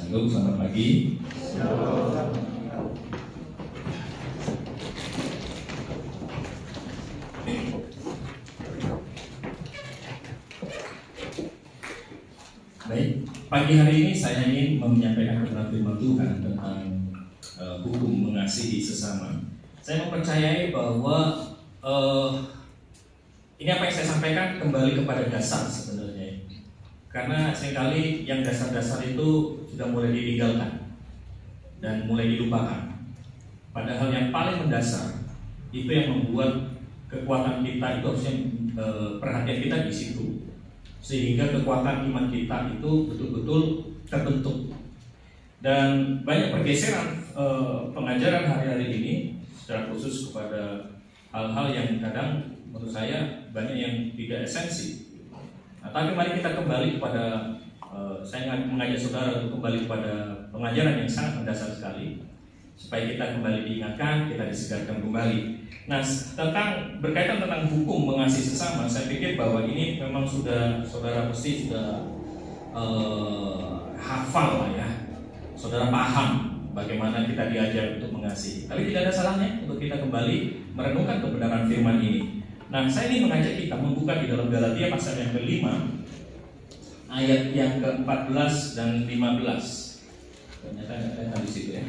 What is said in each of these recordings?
Halo, selamat pagi. Baik, pagi hari ini saya ingin menyampaikan kebenaran firman Tuhan tentang hukum mengasihi sesama. Saya mempercayai bahwa ini apa yang saya sampaikan kembali kepada dasar sebenarnya. Karena seringkali yang dasar-dasar itu sudah mulai ditinggalkan dan mulai dilupakan. Padahal yang paling mendasar itu yang membuat kekuatan kita itu harusnya perhatian kita di situ, sehingga kekuatan iman kita itu betul-betul terbentuk. Dan banyak pergeseran pengajaran hari-hari ini secara khusus kepada hal-hal yang kadang menurut saya banyak yang tidak esensi. Nah, tapi mari kita kembali kepada saya mengajak saudara untuk kembali kepada pengajaran yang sangat mendasar sekali, supaya kita kembali diingatkan, kita disegarkan kembali. Nah, tentang berkaitan tentang hukum mengasihi sesama, saya pikir bahwa ini memang sudah saudara pasti sudah hafal lah ya. Saudara paham bagaimana kita diajar untuk mengasihi. Tapi tidak ada salahnya untuk kita kembali merenungkan kebenaran firman ini. Nah, saya ingin mengajak kita membuka di dalam Galatia pasal yang ke-5 ayat yang ke-14 dan 15. Ternyata ada di situ ya.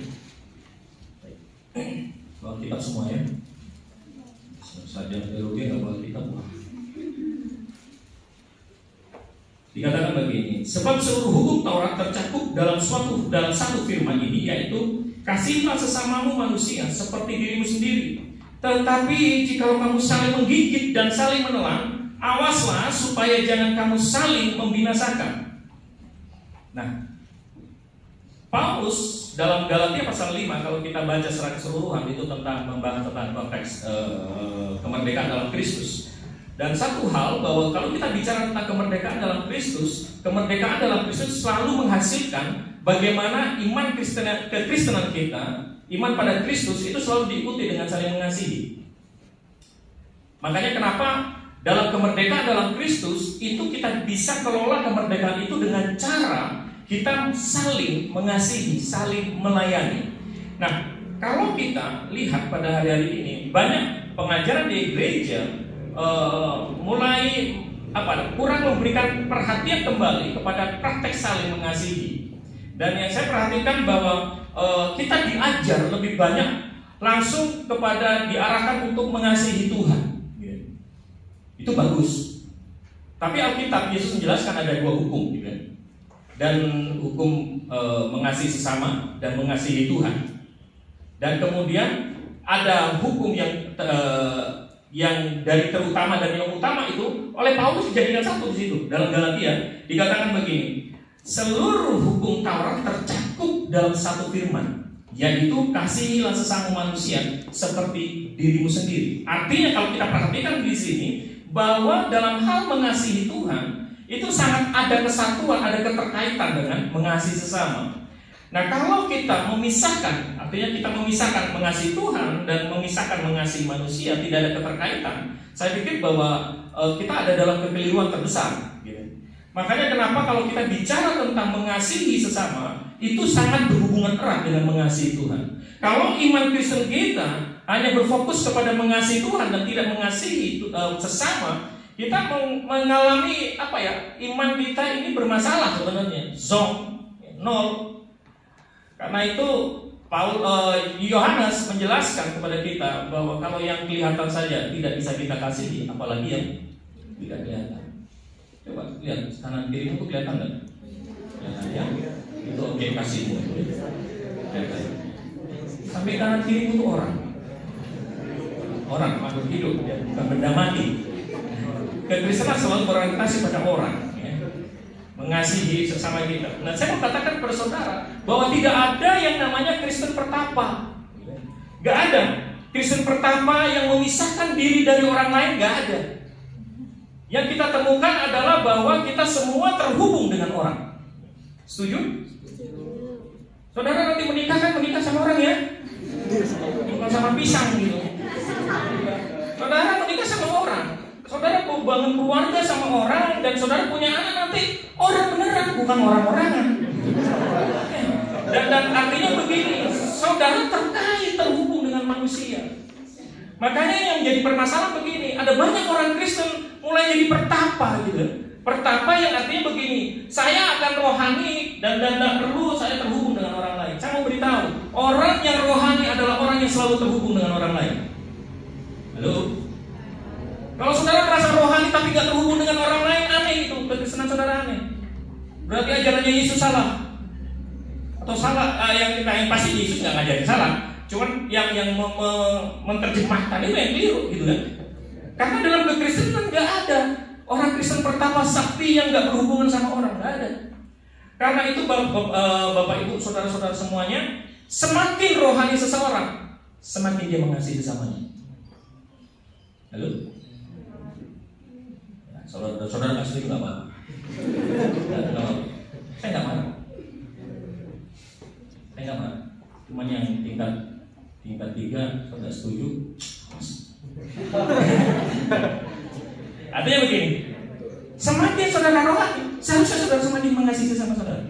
Bawa kitab semua ya. Saja teologi nggak bawa kitab. Dikatakan begini, sebab seluruh hukum Taurat tercakup dalam satu firman ini, yaitu kasihilah sesamamu manusia seperti dirimu sendiri. Tetapi jikalau kamu saling menggigit dan saling menelan, awaslah supaya jangan kamu saling membinasakan. Nah, Paulus dalam Galatia pasal 5, kalau kita baca secara keseluruhan, itu tentang membahas tentang konteks kemerdekaan dalam Kristus. Dan satu hal, bahwa kalau kita bicara tentang kemerdekaan dalam Kristus selalu menghasilkan bagaimana iman kekristenan kita, iman pada Kristus itu selalu diikuti dengan saling mengasihi. Makanya kenapa dalam kemerdekaan dalam Kristus itu kita bisa kelola kemerdekaan itu dengan cara kita saling mengasihi, saling melayani. Nah, kalau kita lihat pada hari-hari ini, banyak pengajaran di gereja mulai kurang memberikan perhatian kembali kepada praktek saling mengasihi. Dan yang saya perhatikan bahwa kita diajar lebih banyak langsung kepada diarahkan untuk mengasihi Tuhan. Itu bagus. Tapi Alkitab Yesus menjelaskan ada dua hukum, dan hukum mengasihi sesama dan mengasihi Tuhan. Dan kemudian ada hukum yang dari terutama dan yang utama itu oleh Paulus dijadikan satu di situ. Dalam Galatia dikatakan begini, seluruh hukum Taurat tercakup dalam satu firman, yaitu kasihilah sesama manusia seperti dirimu sendiri. Artinya kalau kita perhatikan di sini, bahwa dalam hal mengasihi Tuhan itu sangat ada kesatuan, ada keterkaitan dengan mengasihi sesama. Nah, kalau kita memisahkan, artinya kita memisahkan mengasihi Tuhan dan memisahkan mengasihi manusia, tidak ada keterkaitan, saya pikir bahwa kita ada dalam kekeliruan terbesar. Makanya kenapa kalau kita bicara tentang mengasihi sesama, itu sangat berhubungan erat dengan mengasihi Tuhan. Kalau iman Kristen kita hanya berfokus kepada mengasihi Tuhan dan tidak mengasihi sesama, kita mengalami iman kita ini bermasalah sebenarnya, nol. Karena itu Yohanes menjelaskan kepada kita bahwa kalau yang kelihatan saja tidak bisa kita kasihi, apalagi yang tidak kelihatan. Coba lihat kanan kirimu itu kelihatan nggak? Ya, itu objek kasihmu. Sampai kanan kirimu itu orang makhluk hidup, ya, bukan benda mati. Kekristenan selalu berorientasi pada orang, ya, mengasihi sesama kita. Nah, saya mau katakan kepada saudara bahwa tidak ada yang namanya Kristen pertapa. Gak ada Kristen pertapa yang memisahkan diri dari orang lain, gak ada. Yang kita temukan adalah bahwa kita semua terhubung dengan orang. Setuju? Saudara nanti menikah sama orang ya, bukan sama pisang gitu. Saudara menikah sama orang, saudara mau bangun keluarga sama orang, dan saudara punya anak nanti orang beneran, bukan orang-orangan. Dan artinya begini, saudara terhubung dengan manusia. Makanya yang menjadi permasalahan begini, ada banyak orang Kristen mulai jadi pertapa gitu. Pertapa yang artinya begini, saya akan rohani dan tidak perlu saya terhubung dengan orang lain. Saya mau beritahu, orang yang rohani adalah orang yang selalu terhubung dengan orang lain. Halo? Kalau saudara merasa rohani tapi nggak terhubung dengan orang lain, aneh itu, kekristenan saudara aneh. Berarti ajarannya Yesus salah. Atau salah, yang pasti Yesus nggak ngajarin salah. Cuman yang menerjemahkan itu yang keliru gitu kan. Karena dalam kekristenan nggak ada orang Kristen pertama sakti yang nggak berhubungan sama orang, nggak ada. Karena itu Bapak Ibu saudara-saudara semuanya, semakin rohani seseorang, semakin dia mengasihi sesamanya. Halo? Ya, saudara nggak setuju nggak apa-apa. Saya nggak marah. Saya nggak marah. Cuman yang tingkat 3 saudara setuju. Artinya begini, semakin saudara rohani, seharusnya saudara semakin mengasihi sesama saudara.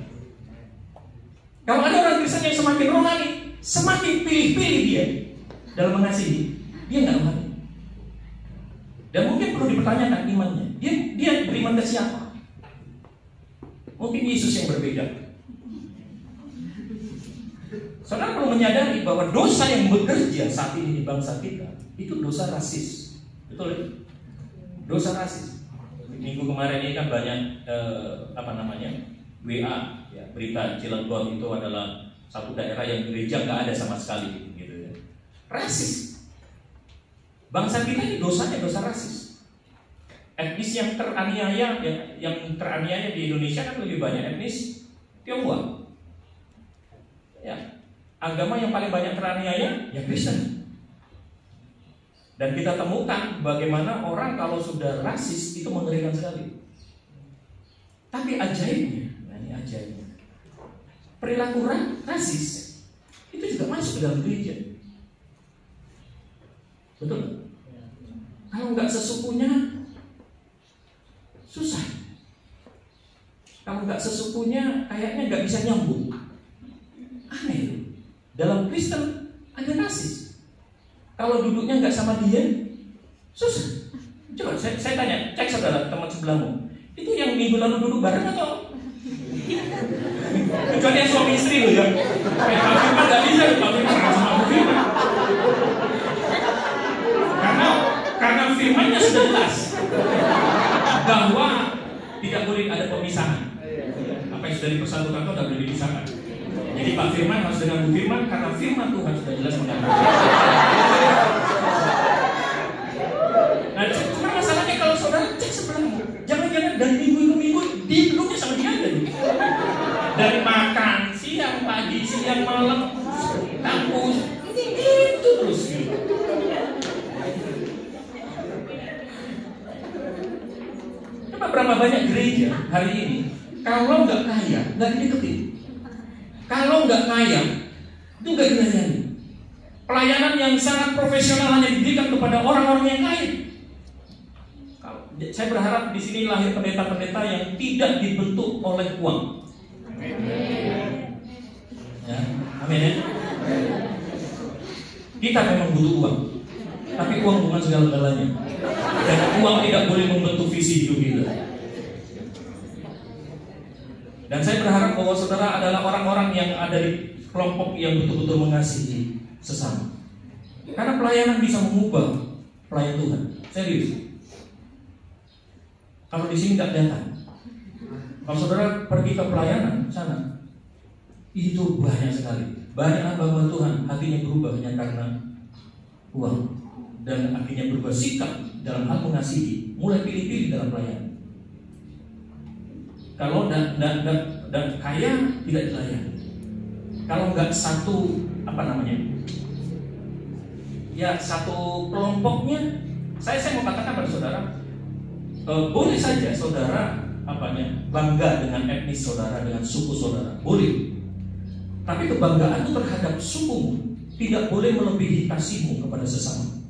Kalau ada orang Kristen yang semakin rohani, semakin pilih-pilih dia dalam mengasihi, dia nggak rohani. Dan mungkin perlu dipertanyakan imannya. Dia beriman ke siapa? Mungkin Yesus yang berbeda. Saudara perlu menyadari bahwa dosa yang bekerja saat ini di bangsa kita itu dosa rasis, betul ya? Dosa rasis. Minggu kemarin ini kan banyak WA, ya, berita Cilegon itu adalah satu daerah yang gereja nggak ada sama sekali, gitu ya. Rasis. Bangsa kita ini dosanya dosa rasis. Etnis yang teraniaya, yang teraniaya di Indonesia kan lebih banyak etnis Tionghoa. Ya. Agama yang paling banyak teraniaya ya Kristen. Dan kita temukan bagaimana orang kalau sudah rasis itu mengerikan sekali. Tapi ajaibnya, ini ajaibnya, perilaku rasis itu juga masuk ke dalam gereja. Betul? Kalau nggak sesukunya susah. Kalau nggak sesukunya kayaknya nggak bisa nyambung. Aneh itu. Dalam Kristen ada rasis. Kalau duduknya nggak sama dia, susah. Coba saya tanya, cek saudara teman sebelahmu, itu yang minggu lalu duduk bareng atau? Kecuali yang suami istri loh ya. Kayak Pak Firman nggak bisa, Pak Firman sama Bu Firman. Karena firmannya sudah jelas bahwa tidak boleh ada pemisahan. Apa yang sudah dipersatukan itu tidak boleh dipisahkan. Jadi Pak Firman harus dengan Bu Firman karena firman Tuhan sudah jelas mengatakan. Nah, cuma masalahnya kalau saudara cek sebelumnya, jangan-jangan dari minggu ke minggu duduknya sama dia aja. Dari makan siang, pagi, siang, malam, kampus, itu terus. Coba berapa banyak gereja hari ini kalau nggak kaya nggak dideketin. Kalau nggak kaya, itu nggak dilayani. Pelayanan yang sangat profesional hanya diberikan kepada orang-orang yang kaya. Saya berharap di sini lahir pendeta-pendeta yang tidak dibentuk oleh uang. Ya, amin ya. Kita memang butuh uang, tapi uang bukan segala-galanya. Dan uang tidak boleh membentuk visi hidup kita. Dan saya berharap bahwa saudara adalah orang-orang yang ada di kelompok yang betul-betul mengasihi sesama. Karena pelayanan bisa mengubah pelayan Tuhan. Serius. Kalau di sini nggak datang, kalau saudara pergi ke pelayanan sana, itu banyak sekali. Banyak hamba Tuhan hatinya berubah hanya karena uang, dan akhirnya berubah sikap dalam hal mengasihi, mulai pilih-pilih dalam pelayanan. Kalau dan kaya tidak dilayani. Kalau nggak satu satu kelompoknya, saya mau katakan pada saudara, boleh saja saudara bangga dengan etnis saudara, dengan suku saudara, boleh. Tapi kebanggaan itu terhadap sukumu tidak boleh melebihi kasihmu kepada sesama.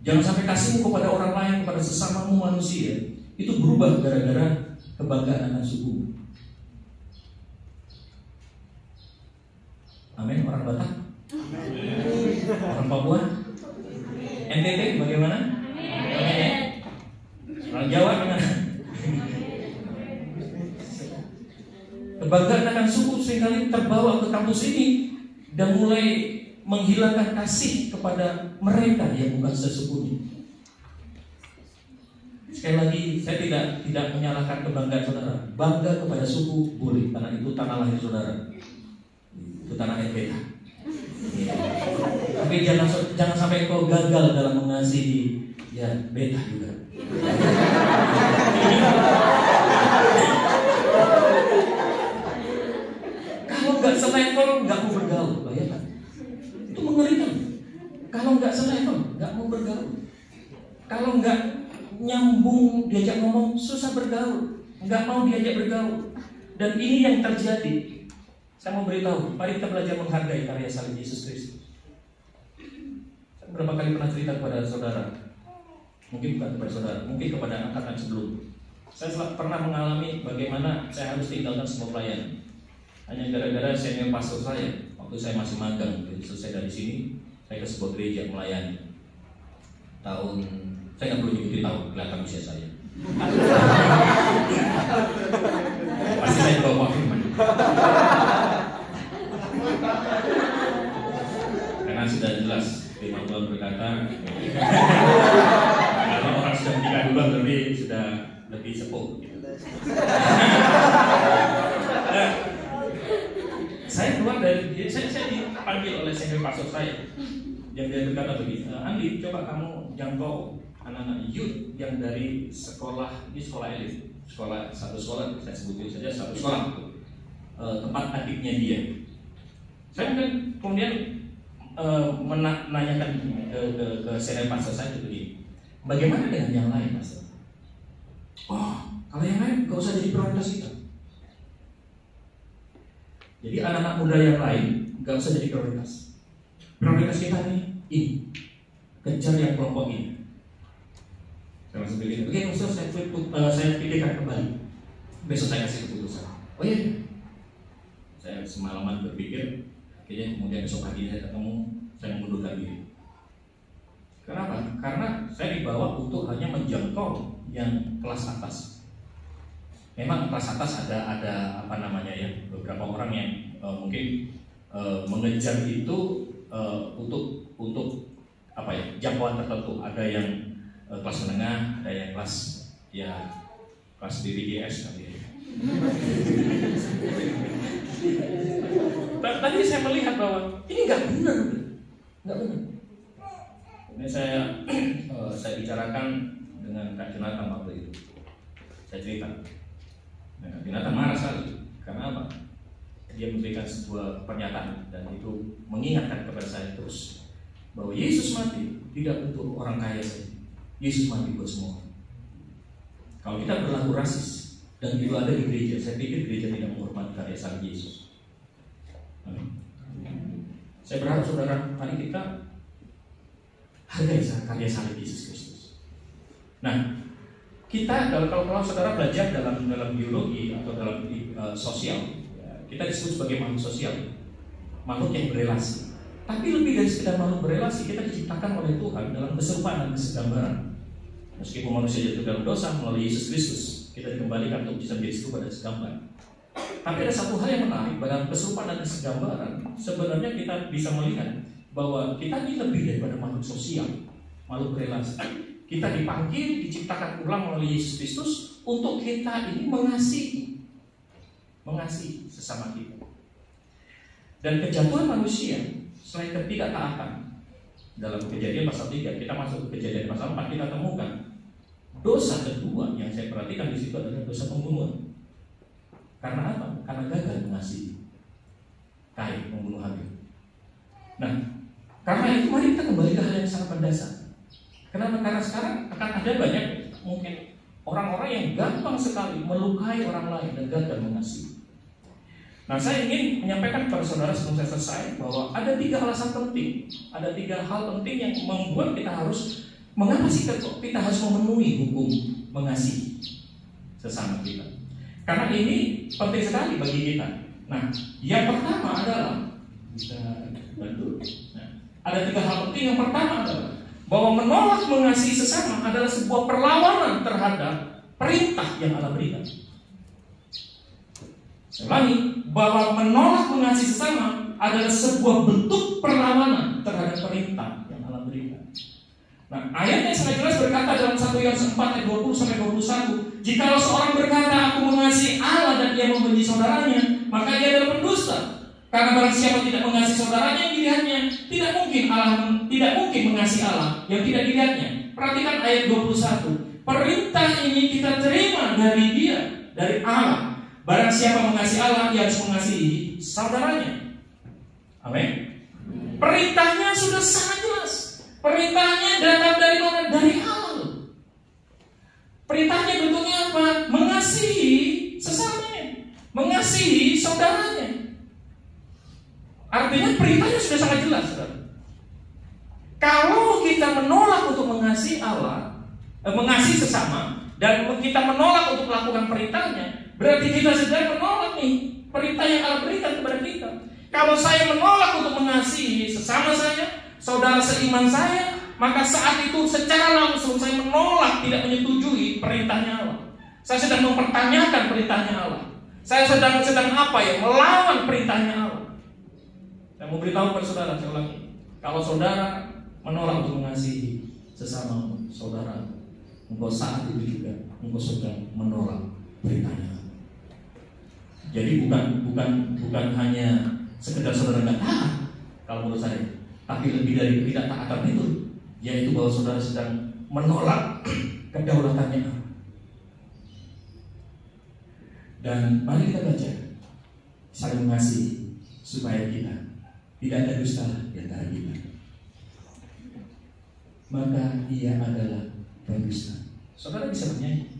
Jangan sampai kasihmu kepada orang lain, kepada sesamamu manusia itu berubah gara-gara kebanggaan anak suku. Amin. Orang Batak? Orang Papua? NTT bagaimana? Amin. Orang Jawa gimana? Kebanggaan akan suku seringkali terbawa ke kampus ini dan mulai menghilangkan kasih kepada mereka yang bukan sesukunya. Sekali lagi, saya tidak menyalahkan kebanggaan saudara. Bangga kepada suku boleh, karena itu tanah lahir saudara. Itu tanah air beta. Ya. Tapi jangan sampai kau gagal dalam mengasihi ya beta juga. Kalau nggak selevel nggak mau bergaul, bayangkan. Itu mengerikan. Kalau nggak selevel nggak mau bergaul. Kalau nggak nyambung diajak ngomong, susah bergaul, nggak mau diajak bergaul. Dan ini yang terjadi. Saya mau beritahu, mari kita belajar menghargai karya salib Yesus Kristus. Saya berapa kali pernah cerita kepada saudara, mungkin bukan kepada saudara, mungkin kepada angkatan sebelum. Saya pernah mengalami bagaimana saya harus tinggalkan sebuah pelayanan hanya gara-gara senior pastor saya. Waktu saya masih magang, selesai dari sini, saya ke sebuah gereja melayani. Saya nggak perlu nyebutin tahun, kelihatan usia saya. Pasti saya bawa firman. Karena sudah jelas firman Tuhan berkata, kalau orang sudah menikah duluan lebih sudah lebih sepuh. Gitu. Nah, saya keluar dari, saya dipanggil oleh senior pastor saya yang dia berkata begini, Andi, coba kamu jangkau anak-anak youth yang dari sekolah, ini sekolah elit, satu sekolah, saya sebutin saja satu sekolah, tempat adiknya dia. Saya kemudian menanyakan ke senior pastor saya itu begini, bagaimana dengan yang lain, pastor? Oh, kalau yang lain gak usah jadi prioritas kita. Jadi anak-anak muda yang lain gak usah jadi prioritas. Prioritas kita nih ini, kejar yang kelompok ini. Saya masih begini, oke, saya pilihkan kembali. Besok saya kasih keputusan. Oh iya, saya semalaman berpikir, kayaknya kemudian besok pagi saya ketemu, saya mengundurkan diri. Kenapa? Karena saya dibawa untuk hanya menjangkau yang kelas atas. Memang kelas atas ada apa namanya ya, beberapa orang yang mungkin mengejar itu untuk apa ya, jangkauan tertentu. Ada yang kelas menengah, ada yang kelas BPJS kali ya. Tadi saya melihat bahwa ini nggak benar. Ini saya bicarakan dengan Kak Jonathan waktu itu. Saya cerita. Nah, Kak Jonathan marah sekali. Karena apa? Dia memberikan sebuah pernyataan dan itu mengingatkan kepada saya terus bahwa Yesus mati tidak untuk orang kaya saja. Yesus mati buat semua. Kalau kita berlaku rasis dan itu ada di gereja, saya pikir gereja tidak menghormati karya salib Yesus. Amin. Saya berharap saudara, mari kita hargai karya salib Yesus Kristus. Nah, kita kalau saudara belajar dalam biologi atau dalam sosial, kita disebut sebagai makhluk sosial, makhluk yang berelasi. Tapi lebih dari sekedar makhluk berelasi, kita diciptakan oleh Tuhan dalam keserupaan dan kesegambaran. Meskipun manusia jatuh dalam dosa, melalui Yesus Kristus kita dikembalikan untuk bisa menjadi serupa dan segambar. Tapi ada satu hal yang menarik dalam keserupaan dan kesegambaran. Sebenarnya kita bisa melihat bahwa kita ini lebih daripada makhluk sosial, makhluk berelasi. Kita dipanggil, diciptakan ulang melalui Yesus Kristus untuk kita ini mengasihi sesama kita. Dan kejatuhan manusia selain ketidaktaatan, dalam Kejadian pasal 3, kita masuk ke Kejadian pasal 4, kita temukan dosa kedua yang saya perhatikan di situ adalah dosa pembunuhan. Karena apa? Karena gagal mengasihi. Kain membunuh Habil. Nah, karena itu mari kita kembali ke hal yang sangat mendasar. Kenapa? Karena sekarang akan ada banyak mungkin orang-orang yang gampang sekali melukai orang lain dan gagal mengasihi. Nah, saya ingin menyampaikan kepada saudara sebelum saya selesai bahwa ada 3 alasan penting, ada 3 hal penting yang membuat kita harus, mengapa sih kita harus memenuhi hukum mengasihi sesama kita. Karena ini penting sekali bagi kita. Nah, yang pertama adalah Bisa bantu? Nah, ada 3 hal penting. Yang pertama adalah bahwa menolak mengasihi sesama adalah sebuah perlawanan terhadap perintah yang Allah berikan. Saya ulangi, bahwa menolak mengasihi sesama adalah sebuah bentuk perlawanan terhadap perintah yang Allah berikan. Nah, ayatnya sangat jelas berkata dalam 1 Yohanes 4 ayat 20-21, jikalau seorang berkata aku mengasihi Allah dan dia membenci saudaranya, maka ia adalah pendusta. Karena barang siapa tidak mengasihi saudaranya yang dilihatnya, tidak mungkin mengasihi Allah yang tidak dilihatnya. Perhatikan ayat 21. Perintah ini kita terima dari dia, dari Allah. Barang siapa mengasihi Allah, dia harus mengasihi saudaranya. Amin. Perintahnya sudah sangat jelas. Perintahnya datang dari mana? Dari Allah. Perintahnya bentuknya apa? Mengasihi sesamanya, mengasihi saudaranya. Artinya perintahnya sudah sangat jelas, saudara. Kalau kita menolak untuk mengasihi Allah, mengasihi sesama, dan kita menolak untuk melakukan perintahnya, berarti kita sedang menolak nih perintah yang Allah berikan kepada kita. Kalau saya menolak untuk mengasihi sesama saya, saudara seiman saya, maka saat itu secara langsung saya menolak, tidak menyetujui perintahnya Allah. Saya sedang mempertanyakan perintahnya Allah. Saya sedang apa ya? Melawan perintahnya Allah. Saya mau beritahu kepada saudara, saya ulangi. Kalau saudara menolak untuk mengasihi sesama saudara, engkau saat itu juga engkau sedang menolak perintahnya Allah. Jadi bukan hanya sekedar saudara nggak taat, kalau menurut saya, tapi lebih dari tidak taatan itu, yaitu bahwa saudara sedang menolak kedaulatannya Allah. Dan mari kita baca, saling mengasihi supaya kita tidak ada dusta di antara kita. Maka ia adalah pendusta. Saudara bisa bernyanyi,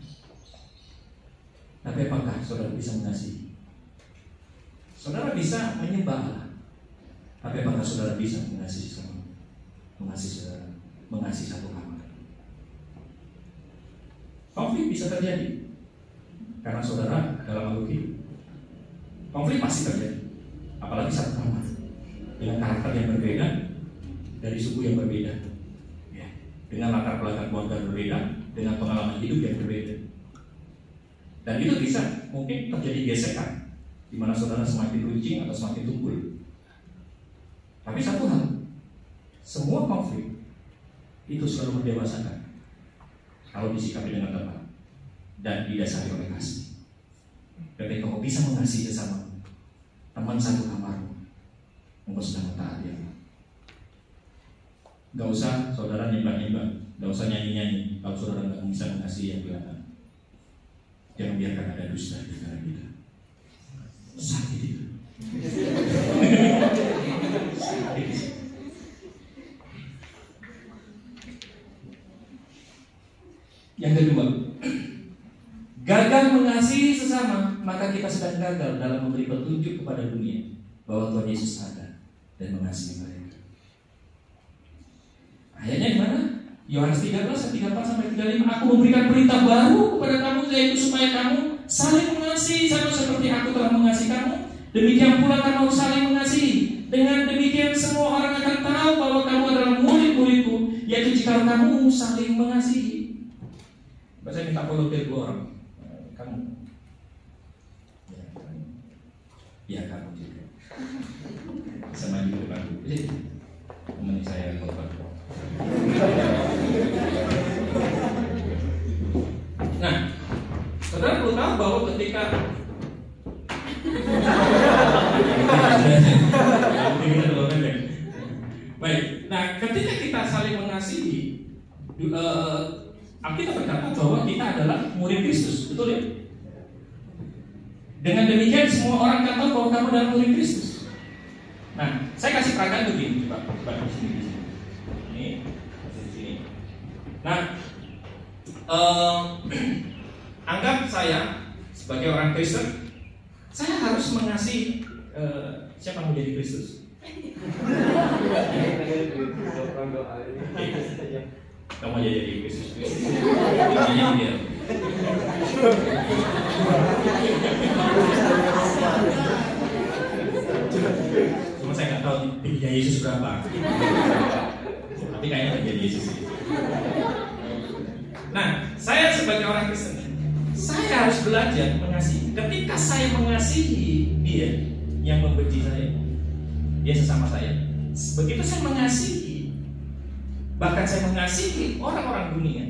tapi apakah saudara bisa mengasihi? Saudara bisa menyembah Allah, tapi apakah saudara bisa mengasihi sama? Mengasihi saudara, mengasihi satu kamar. Konflik bisa terjadi karena saudara dalam makhluk hidup. Konflik pasti terjadi, apalagi satu kamar dengan karakter yang berbeda, dari suku yang berbeda, ya, dengan latar belakang keluarga berbeda, dengan pengalaman hidup yang berbeda. Dan itu bisa mungkin terjadi gesekan, di mana saudara semakin runcing atau semakin tumpul. Tapi satu hal, semua konflik itu selalu mendewasakan kalau disikapi dengan tepat dan didasari oleh kasih. Ketika kau bisa mengasihi sesama teman satu kamar, engkau sedang mentaati Allah. Gak usah saudara nimbang-nimbang, gak usah nyanyi-nyanyi kalau saudara gak bisa mengasihi yang kelihatan. Jangan biarkan ada dusta di antara kita. Sakit itu. Yang kedua, gagal mengasihi sesama, maka kita sedang gagal dalam memberi petunjuk kepada dunia bahwa Tuhan Yesus ada dan mengasihi mereka. Ayatnya di mana? Yohanes 13 ayat 34 sampai 35. Aku memberikan perintah baru kepada kamu, yaitu supaya kamu saling mengasihi sama seperti aku telah mengasihi kamu. Demikian pula kamu harus saling mengasihi. Dengan demikian semua orang akan tahu bahwa kamu adalah murid-muridku, yaitu jika kamu saling mengasihi. Saya minta volunteer 2 orang. Kamu. Ya kamu juga. Sama juga depan. Teman saya korban. Nah, saudara perlu tahu bahwa ketika baik, nah ketika kita saling mengasihi, kita berkata bahwa kita adalah murid Kristus, betul ya? Dengan demikian semua orang akan tahu bahwa kamu adalah murid Kristus. Nah, saya kasih peragaan begini, coba di sini. Ini, di sini. Nah, anggap saya sebagai orang Kristen, saya harus mengasihi siapa yang menjadi Kristus? Kamu aja jadi Kristus. Ini dia. Cuma saya nggak tahu tingginya Yesus berapa. Tapi kayaknya tingginya Yesus. Nah, saya sebagai orang Kristen, saya harus belajar mengasihi. Ketika saya mengasihi dia yang membenci saya, dia sesama saya. Begitu saya mengasihi, bahkan saya mengasihi orang-orang dunia,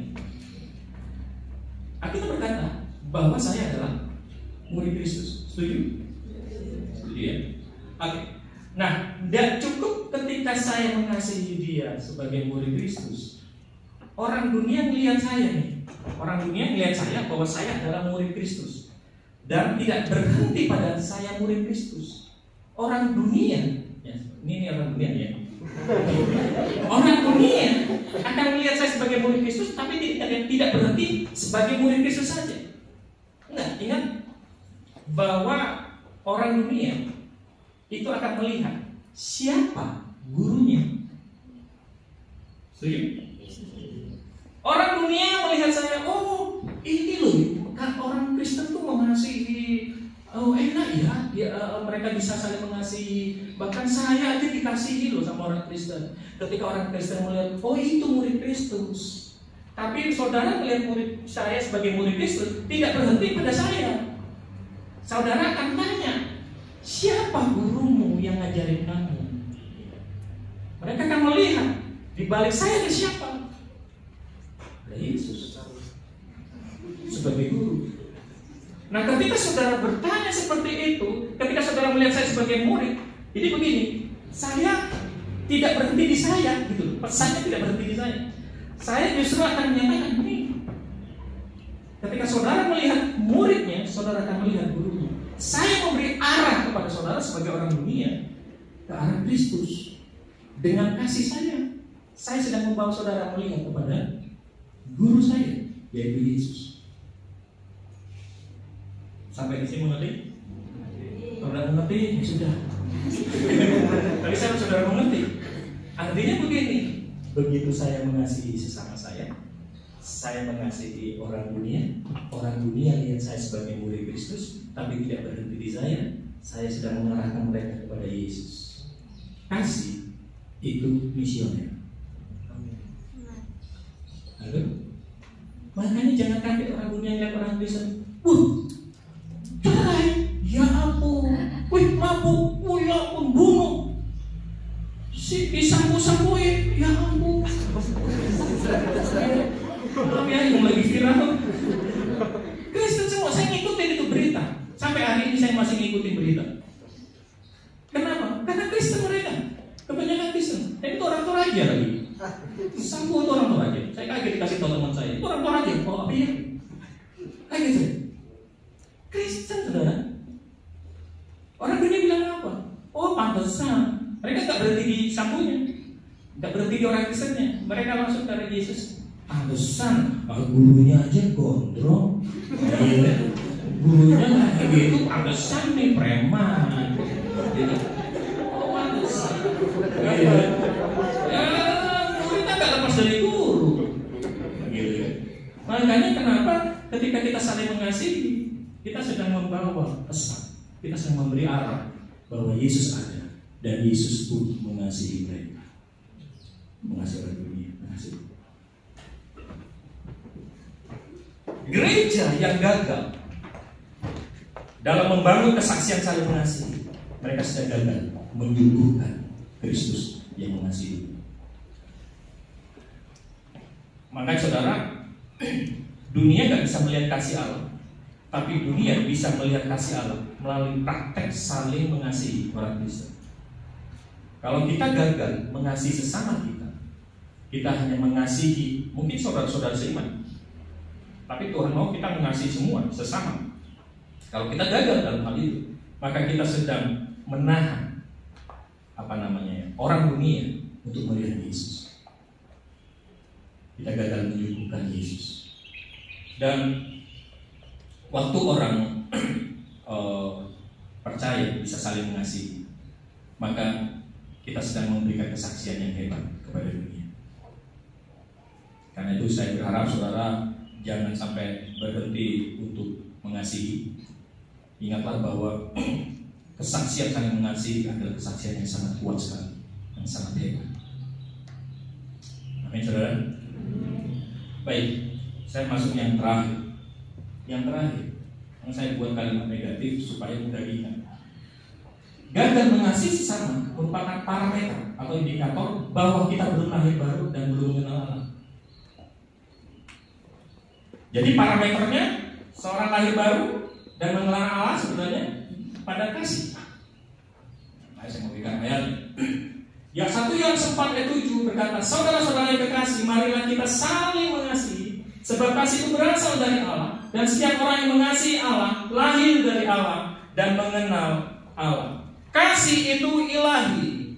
Alkitab berkata bahwa saya adalah murid Kristus. Setuju? Setuju ya? Oke. Nah, tidak cukup ketika saya mengasihi dia sebagai murid Kristus. Orang dunia melihat saya nih. Orang dunia melihat saya bahwa saya adalah murid Kristus. Dan tidak berhenti pada saya murid Kristus. Orang dunia, ya, ini orang dunia ya. Orang dunia akan melihat saya sebagai murid Kristus, tapi tidak berhenti sebagai murid Kristus saja. Enggak, ingat bahwa orang dunia itu akan melihat siapa gurunya. Setuju? Orang dunia melihat saya, oh ini loh, kan orang Kristen tuh mengasihi, oh enak ya, mereka bisa saling mengasihi. Bahkan saya aja dikasihi loh sama orang Kristen. Ketika orang Kristen melihat, oh itu murid Kristus. Tapi saudara melihat murid saya sebagai murid Kristus, tidak berhenti pada saya. Saudara akan tanya, siapa gurumu yang ngajarin kamu? Mereka akan melihat di balik saya ada siapa? Ada Yesus sebagai guru. Nah, ketika saudara bertanya seperti itu, ketika saudara melihat saya sebagai murid, jadi begini, saya tidak berhenti di saya, gitu. Pesannya tidak berhenti di saya. Saya justru akan menyatakan ini. Ketika saudara melihat muridnya, saudara akan melihat gurunya. Saya memberi arah kepada saudara sebagai orang dunia ke arah Kristus. Dengan kasih saya sedang membawa saudara melihat kepada guru saya, yaitu Yesus. Sampai di sini mengerti? Kalau tidak mengerti, ya sudah. Tapi saya saudara mengerti. Artinya begini, begitu saya mengasihi sesama saya mengasihi orang dunia lihat saya sebagai murid Kristus, tapi tidak berhenti di saya sedang mengarahkan mereka kepada Yesus. Kasih itu misioner. Halo? Makanya jangan kaget orang dunia lihat orang Kristen, cerai, ya ampun, mabuk, ya ampun, bunuh, disampu-sampuin, ya ampun. Tapi yang lagi viral, Kristen semua, saya ngikutin itu berita. Sampai hari ini saya masih ngikutin berita. Kenapa? Karena Kristen mereka, kebanyakan Kristen. Dan itu orang Toraja lagi. Sampu itu orang Toraja. Saya kaget dikasih tahu teman saya, itu orang Toraja. Oh apa ya? Kaget saya. Kristen saudara. Orang dunia bilang apa? Oh pantesan. Mereka tak berhenti di sampunya, tak berhenti di orang Kristennya. Mereka langsung ke Yesus. Pantesan, gurunya aja gondrong. Gurunya kayak gitu, pantesan nih preman. Gitu. Oh pantesan. Ya, kita gak lepas dari guru. Gitu. Makanya kenapa ketika kita saling mengasihi, kita sedang membawa pesan, kita sedang memberi arah bahwa Yesus ada dan Yesus pun mengasihi mereka, mengasihi orang dunia, mengasihi. Gereja yang gagal dalam membangun kesaksian saling mengasihi, mereka sedang gagal menyuguhkan Kristus yang mengasihi. Makanya saudara, dunia gak bisa melihat kasih Allah, tapi dunia bisa melihat kasih Allah melalui praktek saling mengasihi orang Kristen. Kalau kita gagal mengasihi sesama kita hanya mengasihi mungkin saudara-saudara seiman, tapi Tuhan mau kita mengasihi semua sesama. Kalau kita gagal dalam hal itu, maka kita sedang menahan orang dunia untuk melihat Yesus. Kita gagal menyuguhkan Yesus. Dan waktu orang percaya bisa saling mengasihi, maka kita sedang memberikan kesaksian yang hebat kepada dunia. Karena itu saya berharap saudara jangan sampai berhenti untuk mengasihi. Ingatlah bahwa kesaksian saling mengasihi adalah kesaksian yang sangat kuat sekali, yang sangat hebat. Amin, saudara. Baik, saya masuk yang terakhir. Yang terakhir, yang saya buat kalimat negatif supaya mudah diingat. Gagal mengasihi sesama merupakan parameter atau indikator bahwa kita belum lahir baru dan belum mengenal Allah. Jadi parameternya seorang lahir baru dan mengenal Allah sebenarnya pada kasih. Nah, saya mau berikan ayat. Yang 1 Yohanes 4:7 berkata, saudara-saudara yang kekasih, marilah kita saling mengasihi, sebab kasih itu berasal dari Allah, dan setiap orang yang mengasihi Allah lahir dari Allah dan mengenal Allah. Kasih itu ilahi.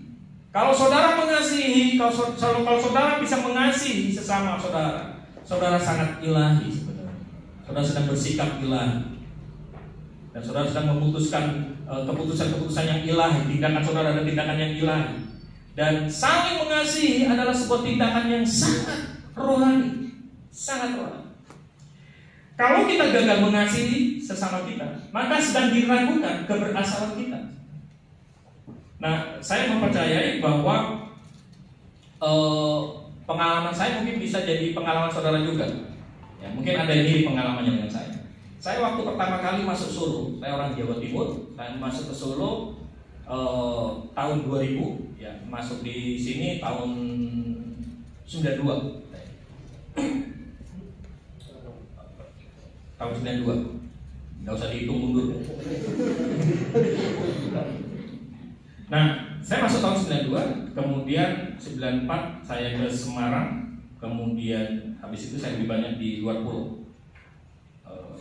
Kalau saudara mengasihi, kalau saudara bisa mengasihi sesama saudara, saudara sangat ilahi sebenarnya. Saudara sedang bersikap ilahi, dan saudara sedang memutuskan keputusan-keputusan yang ilahi, tindakan saudara adalah tindakan yang ilahi. Dan saling mengasihi adalah sebuah tindakan yang sangat rohani, sangat rohani. Kalau kita gagal mengasihi sesama kita, maka sedang diragukan keberasalan kita. Nah, saya mempercayai bahwa pengalaman saya mungkin bisa jadi pengalaman saudara juga. Ya, mungkin ada yang mirip pengalamannya dengan saya. Saya waktu pertama kali masuk Solo, saya orang Jawa Timur, saya masuk ke Solo tahun 2000, ya, masuk di sini tahun 92. Tahun 92. Enggak usah dihitung mundur. Nah, saya masuk tahun 92, kemudian 94 saya ke Semarang, kemudian habis itu saya lebih banyak di luar pulau.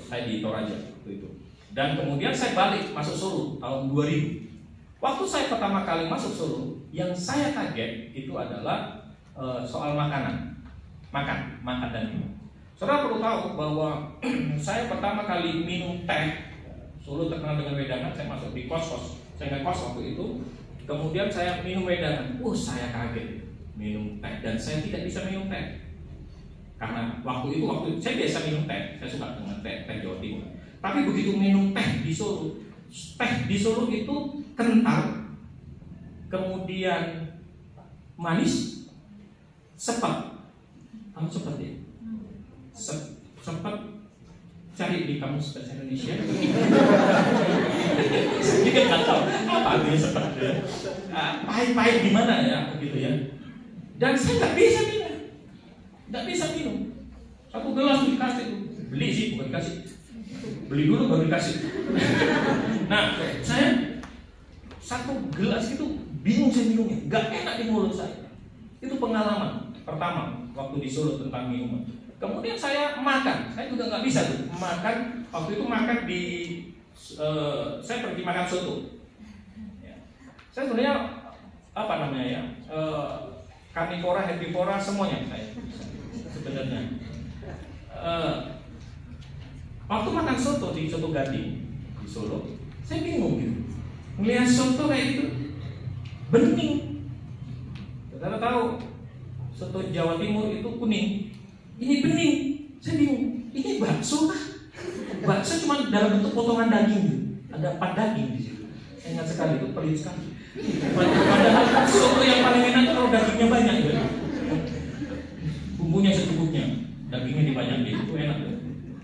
Saya di Toraja waktu itu. Dan kemudian saya balik masuk Solo tahun 2000. Waktu saya pertama kali masuk Solo, yang saya kaget itu adalah soal makanan. Makan dan minum. Saudara perlu tahu bahwa saya pertama kali minum teh, Solo terkenal dengan wedangan, saya masuk di kos-kos. Saya ngekos waktu itu. Kemudian saya minum wedangan. Saya kaget minum teh, dan saya tidak bisa minum teh. Karena waktu itu saya biasa minum teh, saya suka dengan teh Jawa Timur. Tapi begitu minum teh di Solo itu kental, kemudian manis, sepet. Kamu sepet ya? Sepet, cari di kamus bahasa Indonesia. Saya juga nggak tahu apa artinya sepet. Pahit-pahit gimana ya, begitu ya. Dan saya nggak bisa minum. Satu gelas dikasih, beli sih bukan dikasih. Beli dulu baru dikasih. Nah, saya satu gelas itu bingung saya minumnya, nggak enak di mulut saya. Itu pengalaman pertama waktu di Solo tentang minuman. Kemudian saya makan, saya juga nggak bisa tuh makan. Waktu itu makan di, saya pergi makan soto. Ya. Saya sebenarnya karnivora, herbivora semuanya saya sebenarnya. Waktu makan soto di Soto Gading di Solo, saya bingung gitu. Melihat soto kayak gitu, bening. Saudara tahu, soto Jawa Timur itu kuning, ini bening. Saya bingung, ini bakso kah? Bakso cuma dalam bentuk potongan daging gitu. Ada 4 daging di situ. Saya ingat sekali, itu pelit sekali. Padahal soto yang paling enak itu kalau dagingnya banyak gitu. Bumbunya secukupnya, dagingnya dibanyakin, itu enak gitu.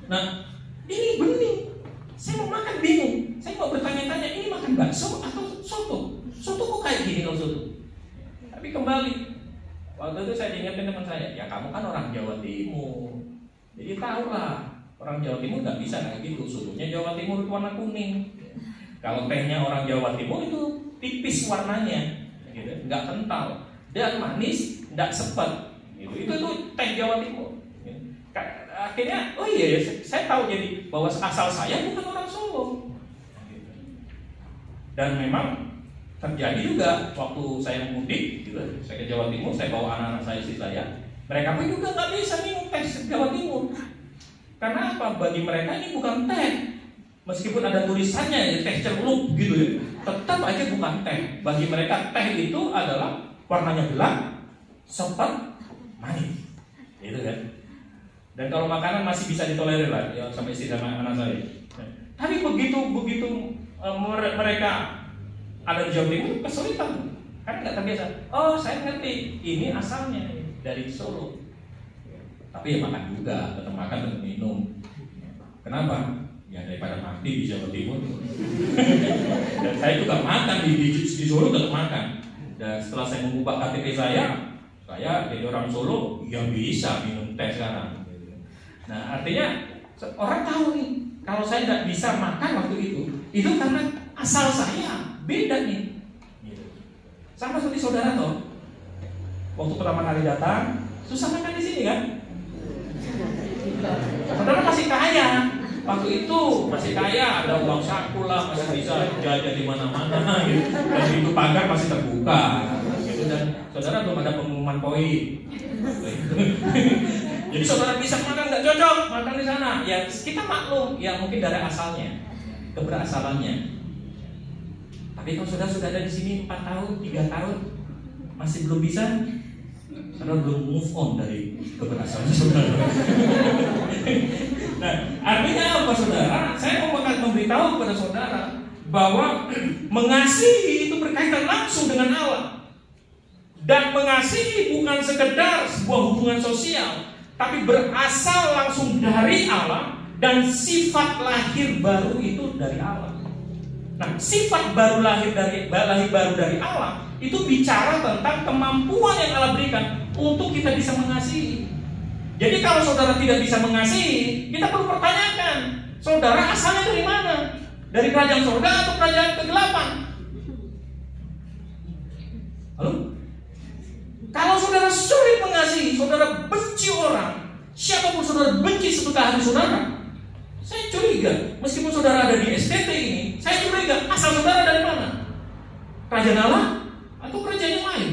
Nah, ini bening. Saya mau makan bingung. Saya mau bertanya-tanya, ini makan bakso atau soto? Soto kok kayak gini kalau soto? Tapi kembali, waktu itu saya diingatkan teman saya, ya kamu kan orang Jawa Timur, jadi tahulah orang Jawa Timur nggak bisa kayak gitu. Sotonya Jawa Timur itu warna kuning. Kalau tehnya orang Jawa Timur itu tipis warnanya, gitu, nggak kental dan manis, nggak sepet. Gitu. Itu teh Jawa Timur. Akhirnya, oh iya, saya tahu jadi bahwa asal saya bukan orang Solo. Dan memang terjadi juga waktu saya mudik, gitu, saya ke Jawa Timur, saya bawa anak-anak saya, istri saya, mereka pun juga nggak bisa minum teh Jawa Timur. Karena apa? Bagi mereka ini bukan teh, meskipun ada tulisannya ya, teh celup gitu ya, tetap aja bukan teh. Bagi mereka teh itu adalah warnanya gelap, sepet, manis, gitu kan. Dan kalau makanan masih bisa ditolerir lah, ya, sampai istri sama anak saya. Tapi begitu mereka ada di Jawa Timur kesulitan karena nggak terbiasa. Oh, saya ngerti, ini asalnya dari Solo. Tapi ya makan juga, tetap makan, tetap minum. Kenapa? Ya daripada mati di Jawa Timur. Dan saya juga makan di Solo, tetap makan. Dan setelah saya mengubah KTP saya jadi orang Solo, ya bisa minum teh sekarang. Nah, artinya orang tahu nih, kalau saya tidak bisa makan waktu itu karena asal saya beda nih. Sama seperti saudara toh, waktu pertama kali datang susah makan di sini kan? Saudara masih kaya, waktu itu masih kaya, ada uang saku lah, masih bisa jajan di mana-mana, gitu. Dan pintu pagar masih terbuka, gitu. Dan saudara belum ada pengumuman poin. Jadi saudara bisa makan nggak cocok makan di sana, ya kita maklum, ya mungkin dari asalnya, keberasalannya. Tapi kalau saudara sudah ada di sini 4 tahun, 3 tahun, masih belum bisa, saudara belum move on dari keberasalan saudara. Nah, artinya apa saudara? Saya mau memberitahu kepada saudara bahwa mengasihi itu berkaitan langsung dengan Allah. Dan mengasihi bukan sekedar sebuah hubungan sosial, tapi berasal langsung dari Allah, dan sifat lahir baru itu dari Allah. Nah, sifat baru lahir dari Allah itu bicara tentang kemampuan yang Allah berikan untuk kita bisa mengasihi. Jadi kalau saudara tidak bisa mengasihi, kita perlu pertanyakan, saudara asalnya dari mana? Dari kerajaan surga atau kerajaan kegelapan? Halo? Kalau saudara sulit mengasihi, saudara benci orang, siapapun saudara benci sesuka hati saudara, saya curiga, meskipun saudara ada di STT ini, saya curiga asal saudara dari mana? Kerajaan Allah atau kerajaan yang lain?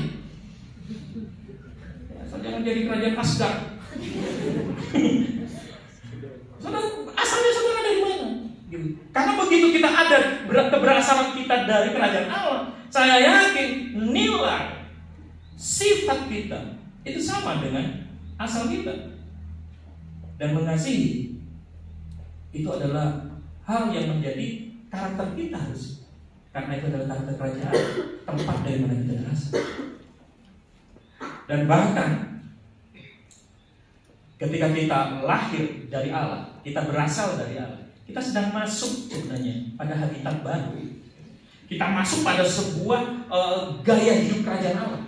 Asal jangan jadi kerajaan Asgard. Saudara, asalnya saudara dari mana? Karena begitu kita ada keberasaan kita dari kerajaan Allah, saya yakin nilai sifat kita itu sama dengan asal kita. Dan mengasihi itu adalah hal yang menjadi karakter kita harus, karena itu adalah karakter kerajaan, tempat dari mana kita berasal. Dan bahkan ketika kita lahir dari Allah, kita berasal dari Allah, kita sedang masuk sebenarnya pada habitat baru. Kita masuk pada sebuah gaya hidup kerajaan Allah.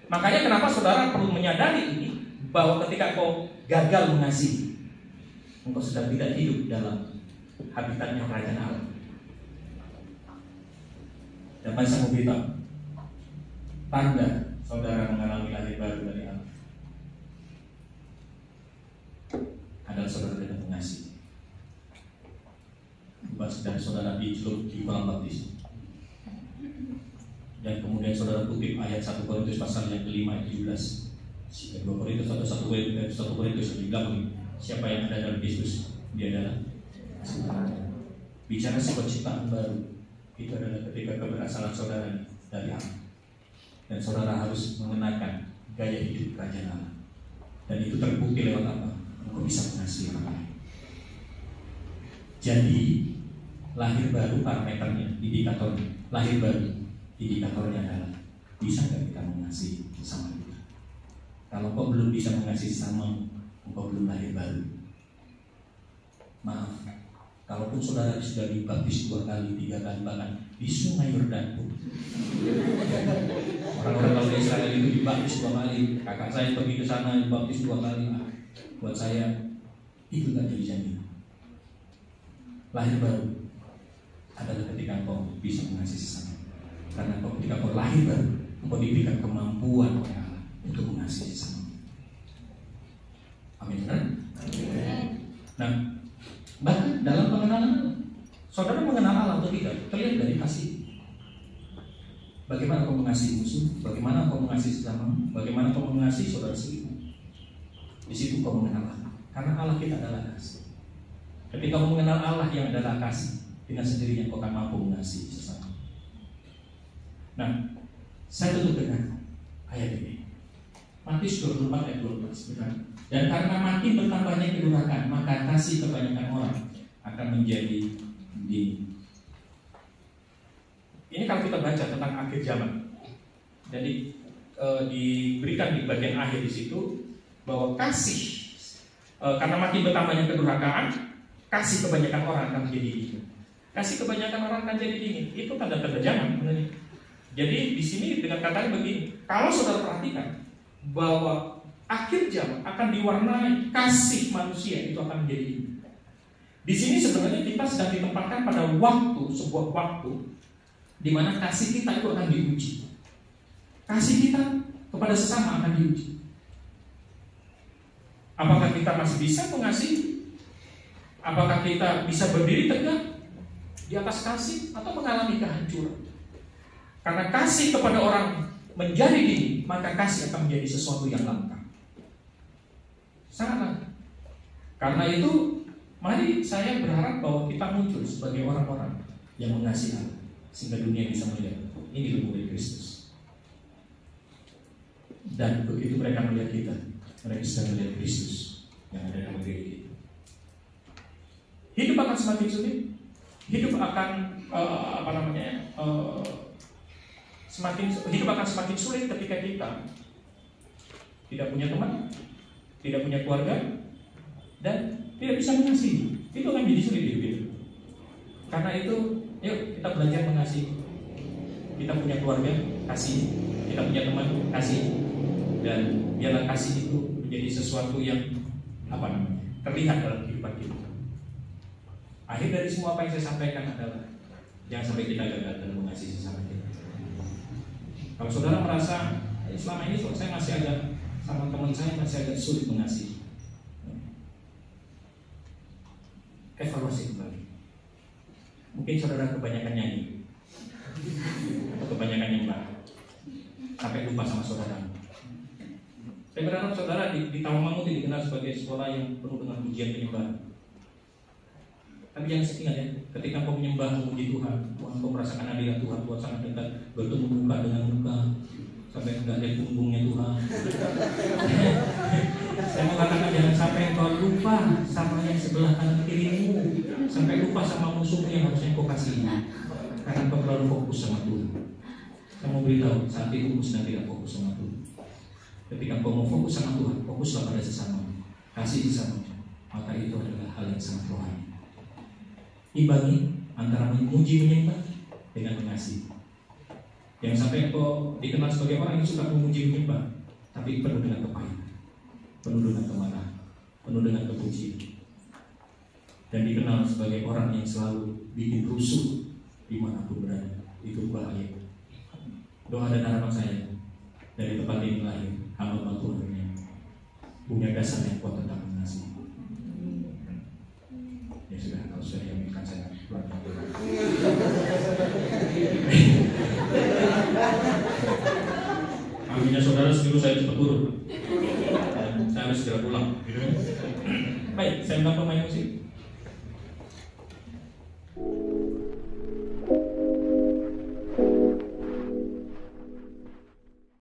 Makanya kenapa saudara perlu menyadari ini, bahwa ketika kau gagal mengasihi, engkau sedang tidak hidup dalam habitatnya kerajaan Allah. Dan saya mau beritahu, tanda saudara mengalami lahir baru dari Allah adalah saudara tidak mengasihi. Dari saudara dicelup di kolam baptis, dan kemudian saudara kutip ayat 1 Korintus pasal yang kelima ayat 17, 2 Korintus atau 1 Korintus bilang, siapa yang ada dalam Kristus, dia adalah bicara sebuah ciptaan baru. Itu adalah ketika keberasaan saudara dari Allah, dan saudara harus mengenakan gaya hidup kerajaan Allah. Dan itu terbukti lewat apa? Engkau bisa mengasihi orang lain. Jadi lahir baru parameternya, indikatornya, lahir baru indikatornya adalah bisa nggak kita mengasihi sesama kita. Kalau kau belum bisa mengasihi sesama, engkau belum lahir baru. Maaf, kalaupun saudara sudah dibaptis 2 kali, 3 kali, bahkan di Sungai Yordan pun, orang-orang kalau di Israel itu dibaptis 2 kali. Kakak saya pergi ke sana dibaptis 2 kali. Buat saya itu nggak jadi jaminan. Lahir baru adalah ketika kau bisa mengasihi sesama. Karena ketika kau lahir baru, kau diberikan kemampuan oleh Allah untuk mengasihi sesama. Amin. Nah, bahkan dalam pengenalan Allah, saudara mengenal Allah atau tidak terlihat dari kasih. Bagaimana kau mengasihi musuh, bagaimana kau mengasihi sesama, bagaimana kau mengasihi saudara sendiri. Di situ kau mengenal Allah, karena Allah kita adalah kasih. Ketika kau mengenal Allah yang adalah kasih, dengan sendirinya kau akan mampu mengasihi sesama. Nah, saya tutup dengan ayat ini, Matius 24 ayat 12, benar. Dan karena makin bertambahnya kedurhakaan, maka kasih kebanyakan orang akan menjadi dingin. Ini kalau kalau kita baca tentang akhir zaman, jadi diberikan di bagian akhir di situ bahwa kasih karena makin bertambahnya kedurhakaan, kasih kebanyakan orang akan menjadi dingin. Kasih kebanyakan orang akan jadi dingin. Itu tanda-tanda zaman sebenarnya. Jadi di sini dengan katanya begini, kalau saudara perhatikan bahwa akhir zaman akan diwarnai kasih manusia itu akan menjadi dingin. Di sini sebenarnya kita sedang ditempatkan pada sebuah waktu di mana kasih kita itu akan diuji. Kasih kita kepada sesama akan diuji. Apakah kita masih bisa mengasihi? Apakah kita bisa berdiri tegak di atas kasih atau mengalami kehancuran? Karena kasih kepada orang menjadi dingin, maka kasih akan menjadi sesuatu yang langka. Sangat langka. Karena itu, mari saya berharap bahwa kita muncul sebagai orang-orang yang mengasihi Allah, sehingga dunia bisa melihat ini murid Kristus. Dan begitu mereka melihat kita, mereka bisa melihat Kristus yang ada dalam diri kita. Hidup akan semakin sulit. Hidup akan hidup akan semakin sulit ketika kita tidak punya teman, tidak punya keluarga, dan tidak bisa mengasihi. Itu akan jadi sulit hidup kita. Karena itu, yuk kita belajar mengasihi. Kita punya keluarga, kasih. Kita punya teman, kasih. Dan biarlah kasih itu menjadi sesuatu yang terlihat dalam kehidupan kita. Akhir dari semua apa yang saya sampaikan adalah jangan sampai kita gagal dalam mengasihi sesama kita. Kalau saudara merasa selama ini saya masih agak sama teman saya masih agak sulit mengasihi, evaluasi kembali. Mungkin saudara kebanyakan nyanyi atau kebanyakan nyembah sampai lupa sama saudara. Saya berharap saudara di Tawangmangu dikenal sebagai sekolah yang penuh dengan pujian penyembahan. Tapi jangan ingat ya, ketika kau menyembah memuji Tuhan, kau merasakan hadirat Tuhan, Tuhan sangat dekat, bertemu muka dengan muka, sampai enggak ada punggungnya Tuhan. Saya mengatakan jangan sampai kau lupa sama yang sebelah kanan kirimu, sampai lupa sama musuhmu yang harusnya kau kasih, karena kau terlalu fokus sama Tuhan. Saya mau beritahu, saat itu kau sedang tidak fokus sama Tuhan. Ketika kau mau fokus sama Tuhan, fokuslah pada sesama, kasih sesama, maka itu adalah hal yang sangat rohani. Imbangi antara memuji menyembah dengan mengasihi. Yang sampai kau dikenal sebagai orang yang suka memuji menyembah, tapi penuh dengan kepahitan, penuh dengan kemarahan, penuh dengan kepujian, dan dikenal sebagai orang yang selalu bikin rusuh dimanapun berada. Itu bahaya. Doa dan harapan saya dari tempat ini lahir, hamba Tuhan yang punya dasar yang kuat tentang mengasihi. Ya sudah, kalau sudah diaminkan saya keluar. Aminnya saudara sebelum saya cepat turun, dan saya harus segera pulang. Baik, saya undang pemain musik.